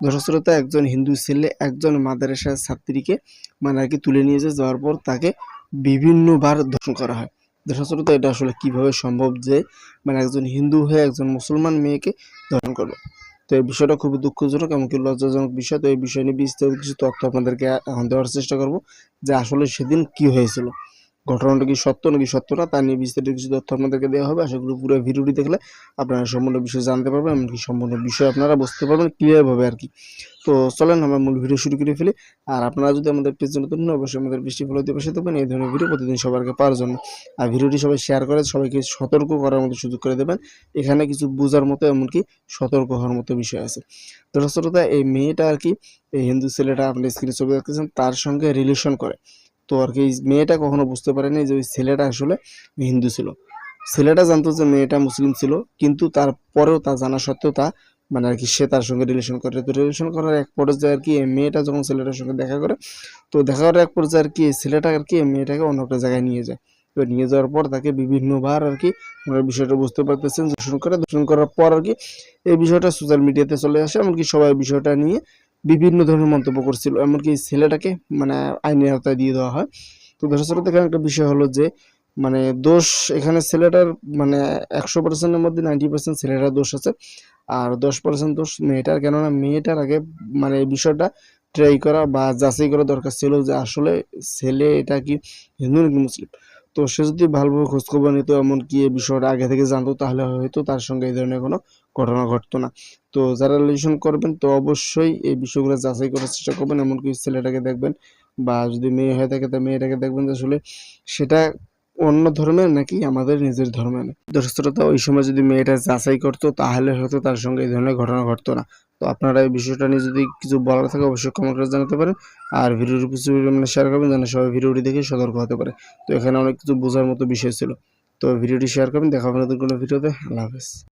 দর্শক শ্রোতা, একজন হিন্দু ছেলে একজন মাদ্রাসার ছাত্রীকে মানে আর কি তুলে নিয়ে যাওয়ার পর তাকে বিভিন্নবার ধর্ষণ করা হয়। দর্শক শ্রোতা, এটা আসলে কিভাবে সম্ভব যে মানে একজন হিন্দু হয়ে একজন মুসলমান মেয়েকে ধর্ষণ করবে? তো এই বিষয়টা খুবই দুঃখজনক, এমনকি লজ্জাজনক বিষয়। তো এই বিষয় নিয়ে বিস্তারিত কিছু তথ্য আপনাদেরকে এখন দেওয়ার চেষ্টা করব, যে আসলে সেদিন কি হয়েছিল, ঘটনাটা কি সত্য নাকি সত্য না, তা নিয়ে বিস্তারিত কিছু তথ্য আপনাদেরকে দেওয়া হবে। আশা করি পুরো ভিডিওটি দেখলে আপনারা সম্পূর্ণ বিষয় জানতে পারবেন, এমনকি সম্পূর্ণ বিষয় আপনারা বুঝতে পারবেন ক্লিয়ারভাবে আর কি। তো চলেন আমরা মূল ভিডিও শুরু করে ফেলি। আর আপনারা যদি আমাদের পেজে নতুন হন, অবশ্যই আমাদের পেজটি ফলো দিয়ে পাশে থাকবেন এই ধরনের ভিডিও প্রতিদিন সবার আগে পাওয়ার জন্য। আর ভিডিওটি সবাই শেয়ার করে সবাইকে সতর্ক করার মতো সুযোগ করে দেবেন। এখানে কিছু বোঝার মতো এমনকি সতর্ক হওয়ার মতো বিষয় আছে। দর্শক শ্রোতা, এই মেয়েটা আর কি, এই হিন্দু ছেলেটা আপনি স্ক্রিনে ছবি দেখতেছেন, তার সঙ্গে রিলেশন করে। তো আর কি মেয়েটা কখনো বুঝতে পারেনি যে ওই ছেলেটা আসলে হিন্দু ছিল। ছেলেটা জানতো যে মেয়েটা মুসলিম ছিল, কিন্তু তারপরেও তা জানা সত্ত্বেও তা মানে আর কি সে তার সঙ্গে রিলেশন করে। তো রিলেশন করার এক পর্যায়ে আর কি এই মেয়েটা যখন ছেলেটার সঙ্গে দেখা করে, তো দেখা করার এক পর্যায়ে আর কি এই ছেলেটা আর কি এই মেয়েটাকে অন্য একটা জায়গায় নিয়ে যায়। তো নিয়ে যাওয়ার পর তাকে বিভিন্নবার আর কি আপনারা বিষয়টা বুঝতে পারতেছেন, দর্শন করার পর আর কি এই বিষয়টা সোশ্যাল মিডিয়াতে চলে আসে, এমনকি সবাই বিষয়টা নিয়ে বিভিন্ন ধরনের মন্তব্য করছিল, এমনকি এই ছেলেটাকে মানে আইনের আওতায় দিয়ে দেওয়া হয়। তো দর্শক শ্রোতা, এখানে একটা বিষয় হলো যে মানে দোষ এখানে ছেলেটার মানে 100%-এর মধ্যে 90% ছেলেটার দোষ আছে, আর 10% দোষ মেয়েটার। কেননা মেয়েটার আগে মানে এই বিষয়টা ট্রাই করা বা যাচাই করা দরকার ছিল যে আসলে ছেলে এটা কি হিন্দু নাকি মুসলিম। তো সে যদি ভালোভাবে খোঁজখবর নিত, এমনকি এই বিষয়টা আগে থেকে জানতো, তাহলে হয়তো তার সঙ্গে এই ধরনের কোনো ঘটনা ঘটতো না। তো যারা রিলেশন করবেন তো অবশ্যই এই বিষয়গুলো যাচাই করার চেষ্টা করবেন, এমনকি ছেলেটাকে দেখবেন, বা যদি মেয়ে হয়ে থাকে তা মেয়েটাকে দেখবেন যে আসলে সেটা অন্য ধর্মের নাকি আমাদের নিজের ধর্মের। দর্শক শ্রোতা, ওই সময় যদি মেয়েটা যাচাই করতো তাহলে হয়তো তার সঙ্গে এই ধরনের ঘটনা ঘটতো না। তো আপনারা এই বিষয়টা নিয়ে যদি কিছু বলার থাকে অবশ্যই কমেন্ট করে জানাতে পারেন। আর ভিডিওটি কিছু মানে শেয়ার করবেন যেন সবাই ভিডিওটি দেখে সতর্ক হতে পারে। তো এখানে অনেক কিছু বোঝার মতো বিষয় ছিল। তো ভিডিওটি শেয়ার করবেন, দেখা হবে নতুন কোনো ভিডিওতে। আল্লাহ হাফেজ।